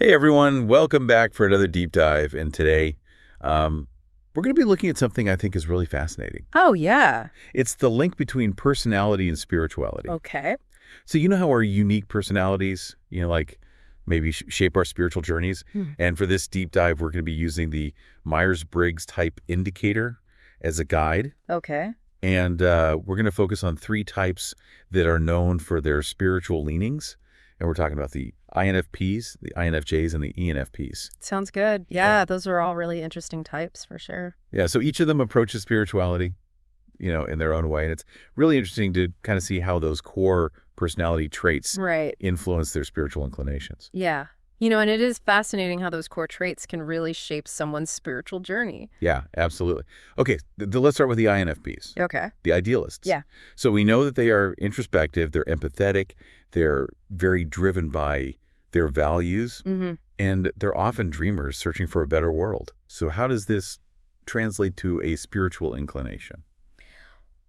Hey everyone, welcome back for another deep dive. And today, we're going to be looking at something I think is really fascinating. Oh, yeah. It's the link between personality and spirituality. Okay. So you know how our unique personalities, like maybe shape our spiritual journeys? Hmm. And for this deep dive, we're going to be using the Myers-Briggs type indicator as a guide. Okay. And we're going to focus on three types that are known for their spiritual leanings. And we're talking about the INFPs, the INFJs, and the ENFPs. Sounds good. Yeah, those are all really interesting types for sure. Yeah, so each of them approaches spirituality, in their own way. And it's really interesting to kind of see how those core personality traits Right. influence their spiritual inclinations. Yeah. And it is fascinating how those core traits can really shape someone's spiritual journey. Yeah, absolutely. Okay, let's start with the INFPs, Okay. the idealists. Yeah. So we know that they are introspective, they're empathetic, they're very driven by their values, Mm-hmm. and they're often dreamers searching for a better world. So how does this translate to a spiritual inclination?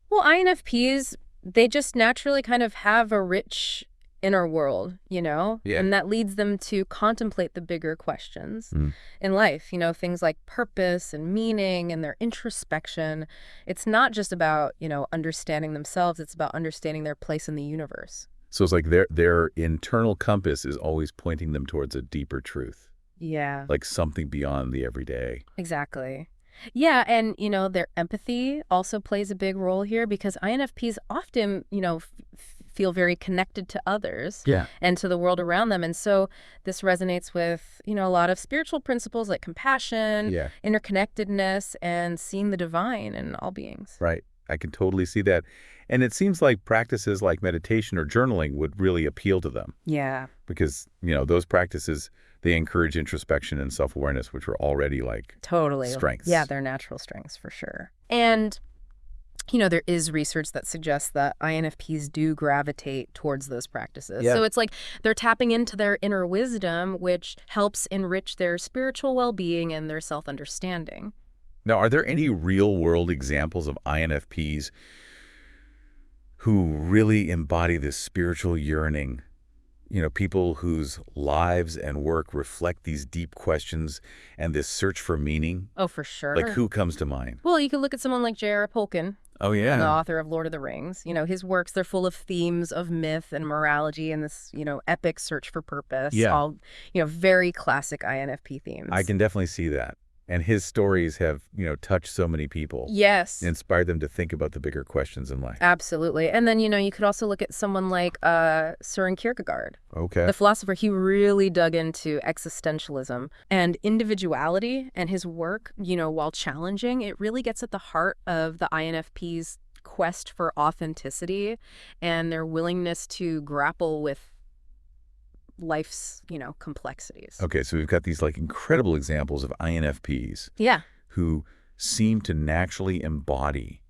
Well, INFPs, they just naturally kind of have a rich inner world, Yeah. and that leads them to contemplate the bigger questions Mm. in life, things like purpose and meaning and their introspection. It's not just about, understanding themselves, it's about understanding their place in the universe. So it's like their internal compass is always pointing them towards a deeper truth, Yeah, like something beyond the everyday. exactly. Yeah, and, their empathy also plays a big role here because INFPs often, feel very connected to others Yeah. and to the world around them. And so this resonates with, a lot of spiritual principles like compassion, Yeah, interconnectedness, and seeing the divine in all beings. right. I can totally see that. And it seems like practices like meditation or journaling would really appeal to them Yeah, because, those practices, they encourage introspection and self-awareness, which are already like totally. strengths. Yeah, they're natural strengths for sure. And there is research that suggests that INFPs do gravitate towards those practices. Yeah. So it's like they're tapping into their inner wisdom, which helps enrich their spiritual well-being and their self-understanding. Now, are there any real-world examples of INFPs who really embody this spiritual yearning? People whose lives and work reflect these deep questions and this search for meaning? Oh, for sure. Like, who comes to mind? Well, you could look at someone like J.R.R. Tolkien, Oh, the yeah. author of Lord of the Rings. His works, they're full of themes of myth and morality and this, epic search for purpose. Yeah. All, very classic INFP themes. I can definitely see that. And his stories have, touched so many people, Yes. inspired them to think about the bigger questions in life. Absolutely. And then, you could also look at someone like Søren Kierkegaard. Okay. The philosopher, he really dug into existentialism and individuality, and his work, while challenging, it really gets at the heart of the INFP's quest for authenticity and their willingness to grapple with life's, complexities. Okay, so we've got these like incredible examples of INFPs Yeah. who seem to naturally embody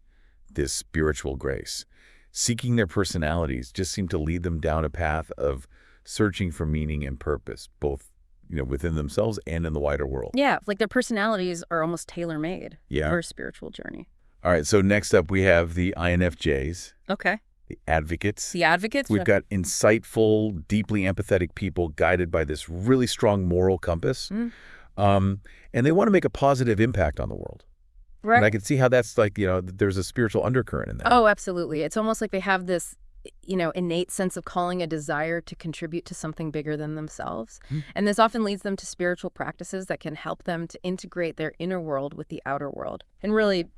this spiritual grace. Seeking their personalities just seem to lead them down a path of searching for meaning and purpose, both within themselves and in the wider world. Yeah, like their personalities are almost tailor-made Yeah. for a spiritual journey. All right, so next up we have the INFJs, Okay. the advocates. The advocates? We've got insightful, deeply empathetic people guided by this really strong moral compass. Mm. And they want to make a positive impact on the world. Right. And I can see how that's like, there's a spiritual undercurrent in that. Oh, absolutely. It's almost like they have this, innate sense of calling, a desire to contribute to something bigger than themselves. And this often leads them to spiritual practices that can help them to integrate their inner world with the outer world and really,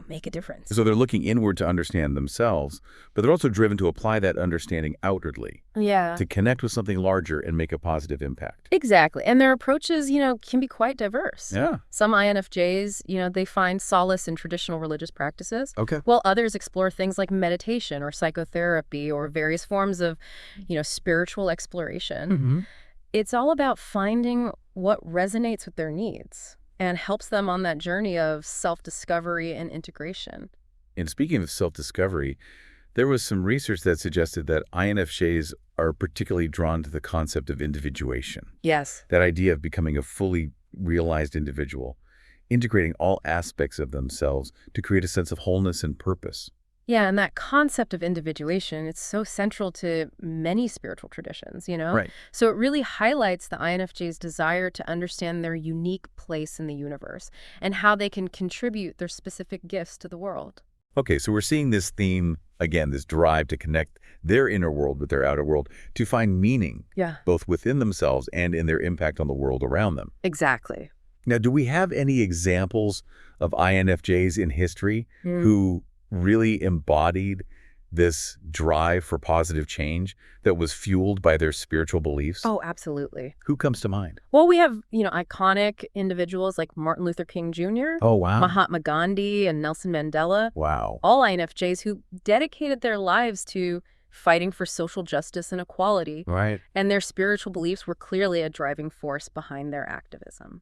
make a difference. So they're looking inward to understand themselves, but they're also driven to apply that understanding outwardly, Yeah. to connect with something larger and make a positive impact. Exactly. And their approaches, can be quite diverse. Yeah. Some INFJs, they find solace in traditional religious practices, Okay. while others explore things like meditation or psychotherapy or various forms of, spiritual exploration. Mm-hmm. It's all about finding what resonates with their needs and helps them on that journey of self-discovery and integration. And speaking of self-discovery, there was some research that suggested that INFJs are particularly drawn to the concept of individuation. Yes. That idea of becoming a fully realized individual, integrating all aspects of themselves to create a sense of wholeness and purpose. Yeah, and that concept of individuation, it's so central to many spiritual traditions, you know? Right. So it really highlights the INFJ's desire to understand their unique place in the universe and how they can contribute their specific gifts to the world. Okay, so we're seeing this theme, again, this drive to connect their inner world with their outer world to find meaning, Yeah, both within themselves and in their impact on the world around them. exactly. Now, do we have any examples of INFJs in history Mm. who really embodied this drive for positive change that was fueled by their spiritual beliefs? Oh, absolutely. Who comes to mind? Well, we have, iconic individuals like Martin Luther King Jr., Oh, wow. Mahatma Gandhi, and Nelson Mandela, Wow. all INFJs who dedicated their lives to fighting for social justice and equality, Right. and their spiritual beliefs were clearly a driving force behind their activism.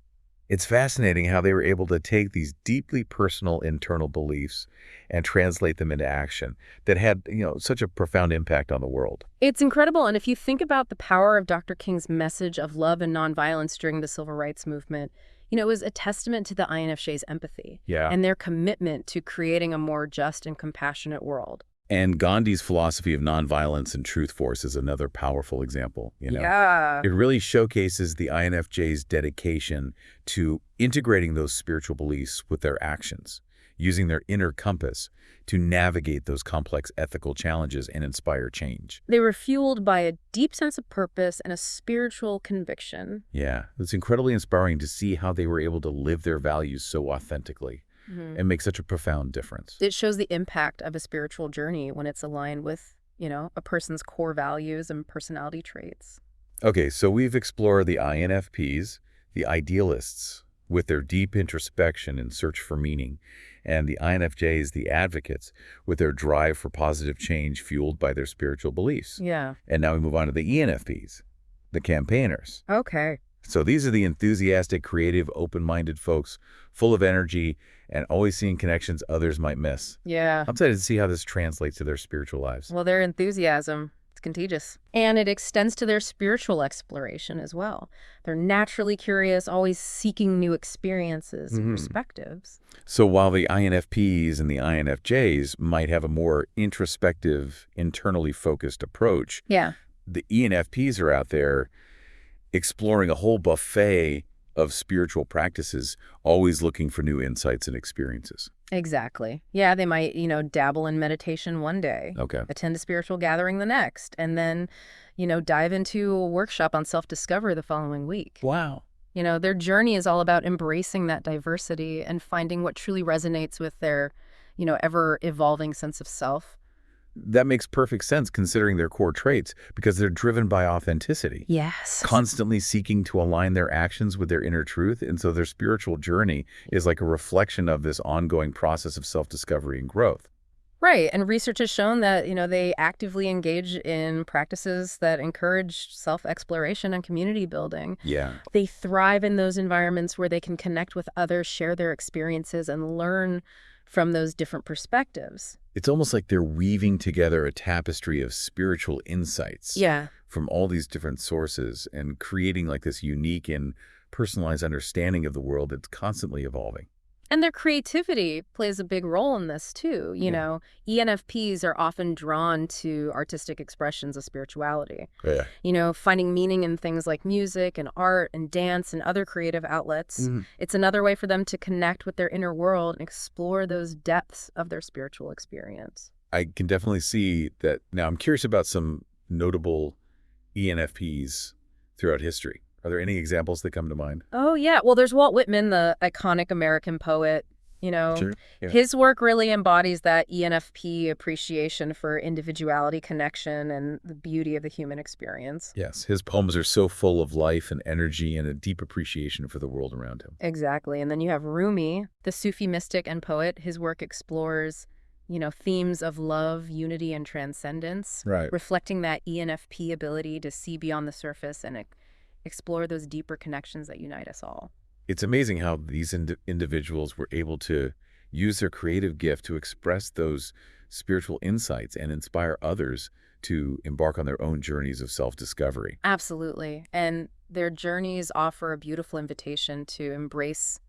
It's fascinating how they were able to take these deeply personal internal beliefs and translate them into action that had, such a profound impact on the world. It's incredible, and if you think about the power of Dr. King's message of love and nonviolence during the civil rights movement, it was a testament to the INFJ's empathy Yeah. and their commitment to creating a more just and compassionate world. And Gandhi's philosophy of nonviolence and truth force is another powerful example, Yeah. It really showcases the INFJ's dedication to integrating those spiritual beliefs with their actions, using their inner compass to navigate those complex ethical challenges and inspire change. They were fueled by a deep sense of purpose and a spiritual conviction. Yeah, it's incredibly inspiring to see how they were able to live their values so authentically Mhm. and make such a profound difference. It shows the impact of a spiritual journey when it's aligned with, a person's core values and personality traits. Okay, so we've explored the INFPs, the idealists, with their deep introspection and search for meaning, and the INFJs, the advocates, with their drive for positive change fueled by their spiritual beliefs. Yeah. And now we move on to the ENFPs, the campaigners. Okay. So these are the enthusiastic, creative, open-minded folks, full of energy and always seeing connections others might miss. Yeah. I'm excited to see how this translates to their spiritual lives. Well, their enthusiasm, it's contagious. And it extends to their spiritual exploration as well. They're naturally curious, always seeking new experiences and perspectives. So while the INFPs and the INFJs might have a more introspective, internally focused approach, Yeah. the ENFPs are out there exploring a whole buffet of spiritual practices, always looking for new insights and experiences. Exactly. Yeah, they might, dabble in meditation one day, Okay. attend a spiritual gathering the next, and then, dive into a workshop on self-discovery the following week. Wow. Their journey is all about embracing that diversity and finding what truly resonates with their, ever-evolving sense of self. That makes perfect sense considering their core traits because they're driven by authenticity, Yes. constantly seeking to align their actions with their inner truth. And so their spiritual journey is like a reflection of this ongoing process of self-discovery and growth. Right. And research has shown that, they actively engage in practices that encourage self-exploration and community building. Yeah. They thrive in those environments where they can connect with others, share their experiences, and learn from those different perspectives. It's almost like they're weaving together a tapestry of spiritual insights Yeah. from all these different sources and creating like this unique and personalized understanding of the world that's constantly evolving. And their creativity plays a big role in this, too. ENFPs are often drawn to artistic expressions of spirituality. Yeah. Finding meaning in things like music and art and dance and other creative outlets. Mhm. It's another way for them to connect with their inner world and explore those depths of their spiritual experience. I can definitely see that. Now, I'm curious about some notable ENFPs throughout history. Are there any examples that come to mind? Oh, yeah. Well, there's Walt Whitman, the iconic American poet. Sure. Yeah. His work really embodies that ENFP appreciation for individuality, connection, and the beauty of the human experience. Yes, his poems are so full of life and energy and a deep appreciation for the world around him. Exactly. And then you have Rumi, the Sufi mystic and poet. His work explores, themes of love, unity, and transcendence, Right. reflecting that ENFP ability to see beyond the surface and explore those deeper connections that unite us all. It's amazing how these individuals were able to use their creative gift to express those spiritual insights and inspire others to embark on their own journeys of self-discovery. Absolutely. And their journeys offer a beautiful invitation to embrace,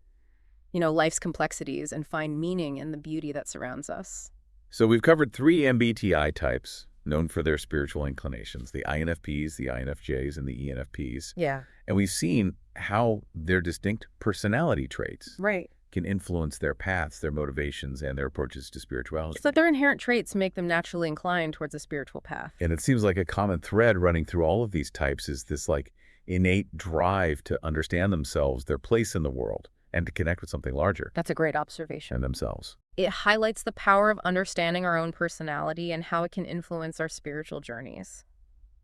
life's complexities and find meaning in the beauty that surrounds us. So we've covered 3 MBTI types known for their spiritual inclinations, the INFPs, the INFJs, and the ENFPs. Yeah. And we've seen how their distinct personality traits Right. can influence their paths, their motivations, and their approaches to spirituality. So their inherent traits make them naturally inclined towards a spiritual path. And it seems like a common thread running through all of these types is this like innate drive to understand themselves, their place in the world, and to connect with something larger That's a great observation. than themselves. It highlights the power of understanding our own personality and how it can influence our spiritual journeys.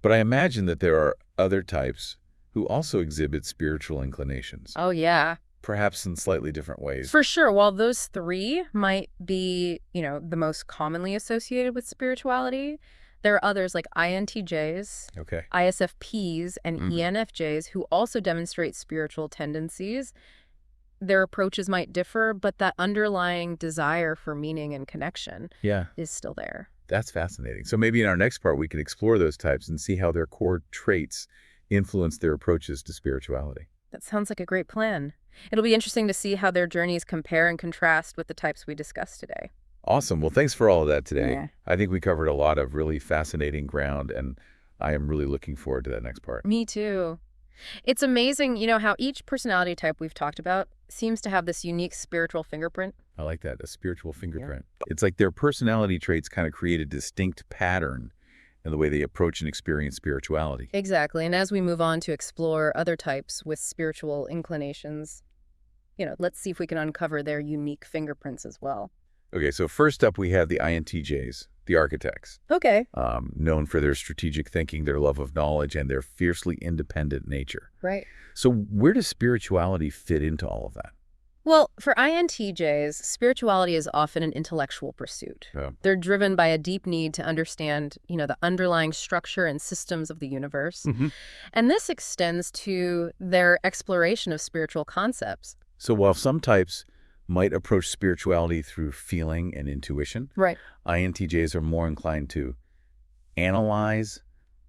But I imagine that there are other types who also exhibit spiritual inclinations, Oh, yeah. perhaps in slightly different ways. For sure. While those 3 might be, the most commonly associated with spirituality, there are others like INTJs, Okay. ISFPs, and Mhm. ENFJs who also demonstrate spiritual tendencies. Their approaches might differ, but that underlying desire for meaning and connection Yeah, is still there. that's fascinating. So maybe in our next part, we can explore those types and see how their core traits influence their approaches to spirituality. That sounds like a great plan. It'll be interesting to see how their journeys compare and contrast with the types we discussed today. Awesome. Well, thanks for all of that today. Yeah. I think we covered a lot of really fascinating ground, and I am really looking forward to that next part. Me too. It's amazing, how each personality type we've talked about seems to have this unique spiritual fingerprint. I like that, a spiritual fingerprint. It's like their personality traits kind of create a distinct pattern in the way they approach and experience spirituality. Exactly. And as we move on to explore other types with spiritual inclinations, let's see if we can uncover their unique fingerprints as well. Okay, so first up we have the INTJs, the architects, Okay. known for their strategic thinking, their love of knowledge, and their fiercely independent nature. Right. So where does spirituality fit into all of that? Well, for INTJs, spirituality is often an intellectual pursuit. Yeah. They're driven by a deep need to understand, the underlying structure and systems of the universe. Mhm. And this extends to their exploration of spiritual concepts. So while some types might approach spirituality through feeling and intuition, Right. INTJs are more inclined to analyze,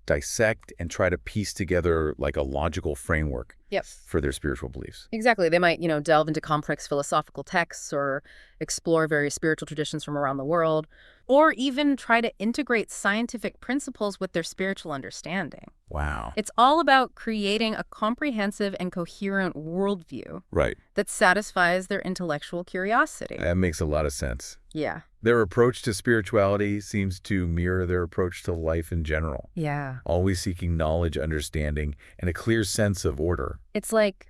dissect, and try to piece together like a logical framework Yep. for their spiritual beliefs. Exactly. They might, delve into complex philosophical texts or explore various spiritual traditions from around the world, or even try to integrate scientific principles with their spiritual understanding. Wow. It's all about creating a comprehensive and coherent worldview Right. that satisfies their intellectual curiosity. That makes a lot of sense. Yeah. Their approach to spirituality seems to mirror their approach to life in general, Yeah. always seeking knowledge, understanding, and a clear sense of order. It's like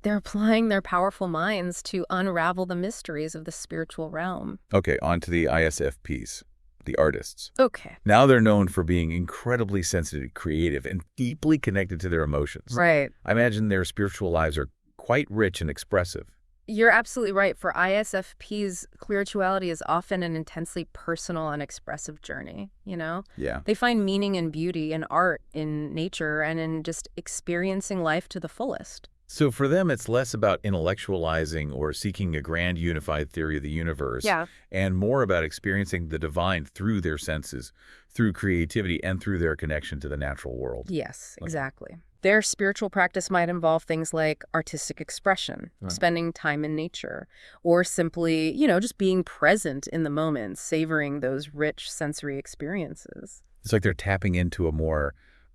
they're applying their powerful minds to unravel the mysteries of the spiritual realm. Okay, on to the ISFPs, the artists. Okay. Now they're known for being incredibly sensitive, creative, and deeply connected to their emotions. Right. I imagine their spiritual lives are quite rich and expressive. You're absolutely right. For ISFPs, spirituality is often an intensely personal and expressive journey, Yeah. They find meaning and beauty in art, in nature, and in just experiencing life to the fullest. So for them, it's less about intellectualizing or seeking a grand unified theory of the universe, and more about experiencing the divine through their senses, through creativity, and through their connection to the natural world. Yes, exactly. Their spiritual practice might involve things like artistic expression, Right. spending time in nature, or simply, just being present in the moment, savoring those rich sensory experiences. It's like they're tapping into a more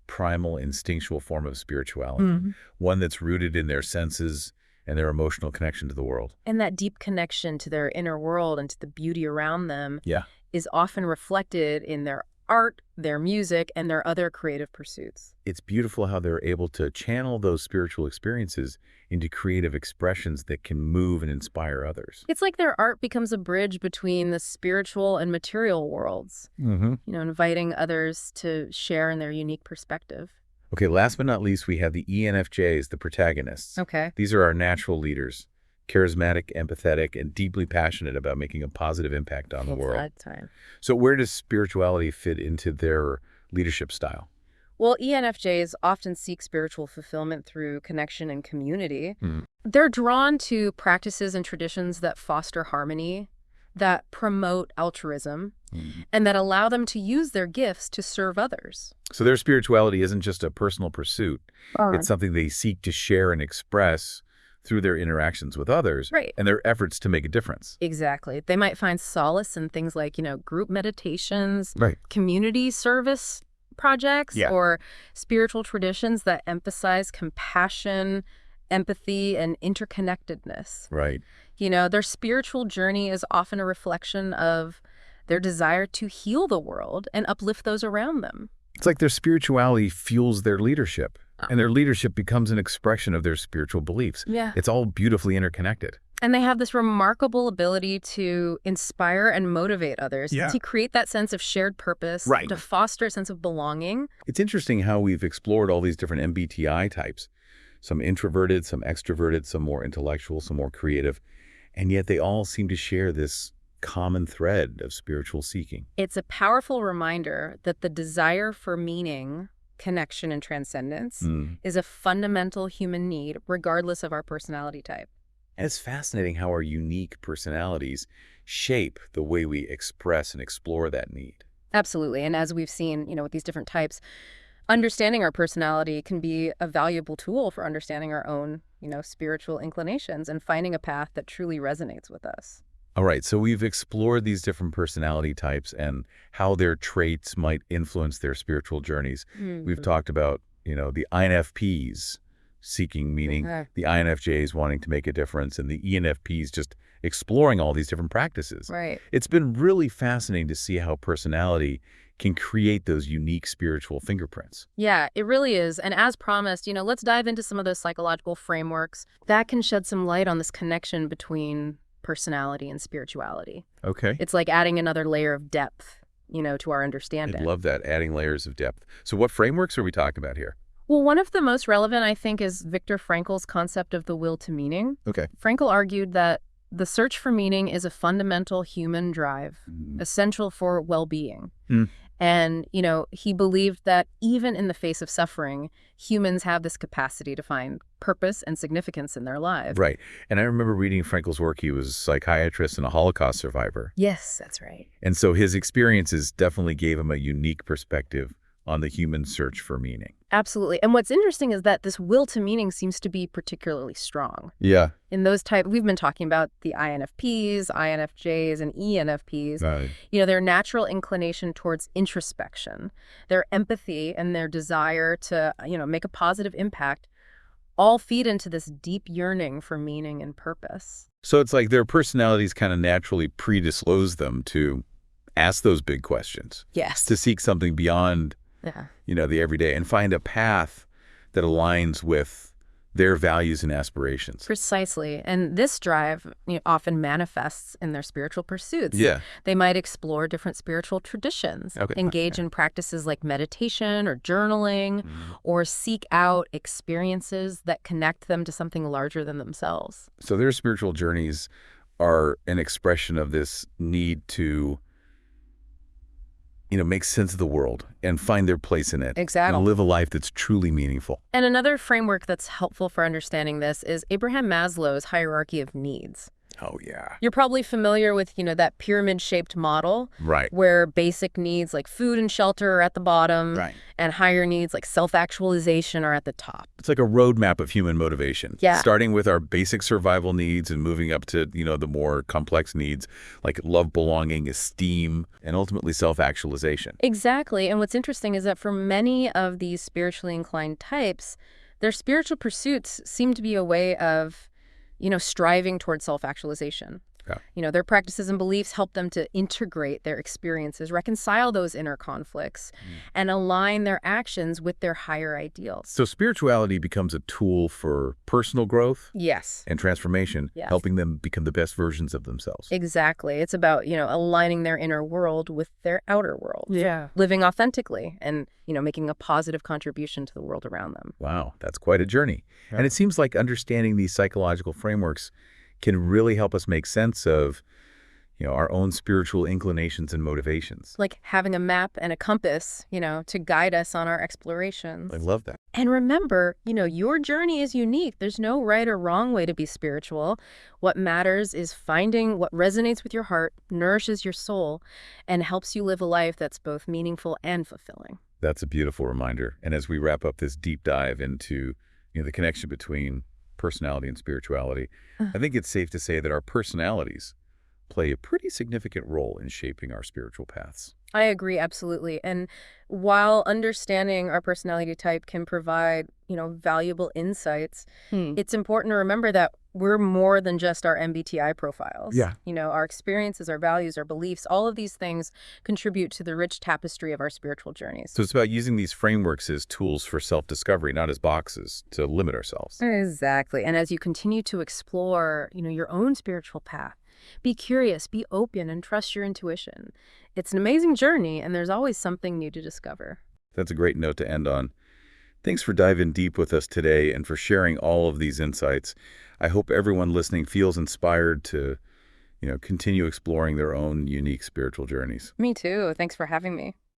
primal, instinctual form of spirituality, one that's rooted in their senses and their emotional connection to the world. And that deep connection to their inner world and to the beauty around them Yeah. is often reflected in their art, their music, and their other creative pursuits. It's beautiful how they're able to channel those spiritual experiences into creative expressions that can move and inspire others. It's like their art becomes a bridge between the spiritual and material worlds, inviting others to share in their unique perspective. Okay, last but not least, we have the ENFJs, the protagonists. Okay. These are our natural leaders, charismatic, empathetic, and deeply passionate about making a positive impact on the It's world. that time. So where does spirituality fit into their leadership style? Well, ENFJs often seek spiritual fulfillment through connection and community. Hmm. They're drawn to practices and traditions that foster harmony, that promote altruism, and that allow them to use their gifts to serve others. So their spirituality isn't just a personal pursuit. It's something they seek to share and express through their interactions with others Right. and their efforts to make a difference. Exactly. They might find solace in things like, group meditations, Right. community service projects, Yeah. or spiritual traditions that emphasize compassion, empathy, and interconnectedness. Right. Their spiritual journey is often a reflection of their desire to heal the world and uplift those around them. It's like their spirituality fuels their leadership, and their leadership becomes an expression of their spiritual beliefs. Yeah. It's all beautifully interconnected. And they have this remarkable ability to inspire and motivate others, Yeah. to create that sense of shared purpose, Right. to foster a sense of belonging. It's interesting how we've explored all these different MBTI types, some introverted, some extroverted, some more intellectual, some more creative, and yet they all seem to share this common thread of spiritual seeking. It's a powerful reminder that the desire for meaning, connection, and transcendence is a fundamental human need, regardless of our personality type. And it's fascinating how our unique personalities shape the way we express and explore that need. Absolutely. And as we've seen, with these different types, understanding our personality can be a valuable tool for understanding our own, spiritual inclinations and finding a path that truly resonates with us. All right, so we've explored these different personality types and how their traits might influence their spiritual journeys. We've talked about, the INFPs seeking meaning, the INFJs wanting to make a difference, and the ENFPs just exploring all these different practices. Right. It's been really fascinating to see how personality can create those unique spiritual fingerprints. Yeah, it really is. And as promised, let's dive into some of those psychological frameworks that can shed some light on this connection between personality and spirituality. Okay. It's like adding another layer of depth, to our understanding. I love that, adding layers of depth. So what frameworks are we talking about here? Well, one of the most relevant, I think, is Viktor Frankl's concept of the will to meaning. Okay. Frankl argued that the search for meaning is a fundamental human drive, essential for well-being. And, he believed that even in the face of suffering, humans have this capacity to find purpose and significance in their lives. Right. And I remember reading Frankl's work. He was a psychiatrist and a Holocaust survivor. Yes, that's right. And so his experiences definitely gave him a unique perspective on the human search for meaning. Absolutely. And what's interesting is that this will to meaning seems to be particularly strong. Yeah. In those we've been talking about the INFPs, INFJs, and ENFPs. Right. Their natural inclination towards introspection, their empathy, and their desire to, make a positive impact all feed into this deep yearning for meaning and purpose. So it's like their personalities kind of naturally predispose them to ask those big questions, Yes. to seek something beyond the everyday and find a path that aligns with their values and aspirations. Precisely. And this drive often manifests in their spiritual pursuits. Yeah. They might explore different spiritual traditions, engage in practices like meditation or journaling, or seek out experiences that connect them to something larger than themselves. So their spiritual journeys are an expression of this need to make sense of the world and find their place in it. Exactly. And live a life that's truly meaningful. And another framework that's helpful for understanding this is Abraham Maslow's hierarchy of needs. Oh, yeah. You're probably familiar with, that pyramid-shaped model. Right. Where basic needs like food and shelter are at the bottom. Right. And higher needs like self-actualization are at the top. It's like a roadmap of human motivation. Yeah. Starting with our basic survival needs and moving up to, the more complex needs like love, belonging, esteem, and ultimately self-actualization. Exactly. And what's interesting is that for many of these spiritually inclined types, their spiritual pursuits seem to be a way of striving towards self-actualization. Yeah. Their practices and beliefs help them to integrate their experiences, reconcile those inner conflicts, and align their actions with their higher ideals. So spirituality becomes a tool for personal growth Yes. and transformation, Yes. helping them become the best versions of themselves. Exactly. It's about, aligning their inner world with their outer world. Yeah. Living authentically and, making a positive contribution to the world around them. Wow, that's quite a journey. Yeah. And it seems like understanding these psychological frameworks can really help us make sense of, our own spiritual inclinations and motivations. Like having a map and a compass, to guide us on our explorations. I love that. And remember, your journey is unique. There's no right or wrong way to be spiritual. What matters is finding what resonates with your heart, nourishes your soul, and helps you live a life that's both meaningful and fulfilling. That's a beautiful reminder. And as we wrap up this deep dive into, the connection between personality and spirituality, I think it's safe to say that our personalities play a pretty significant role in shaping our spiritual paths. I agree, absolutely. And while understanding our personality type can provide, valuable insights, it's important to remember that we're more than just our MBTI profiles. Yeah. Our experiences, our values, our beliefs, all of these things contribute to the rich tapestry of our spiritual journeys. So it's about using these frameworks as tools for self-discovery, not as boxes to limit ourselves. Exactly. And as you continue to explore, your own spiritual path, be curious, be open, and trust your intuition. It's an amazing journey, and there's always something new to discover. That's a great note to end on. Thanks for diving deep with us today and for sharing all of these insights. I hope everyone listening feels inspired to, continue exploring their own unique spiritual journeys. Me too. Thanks for having me.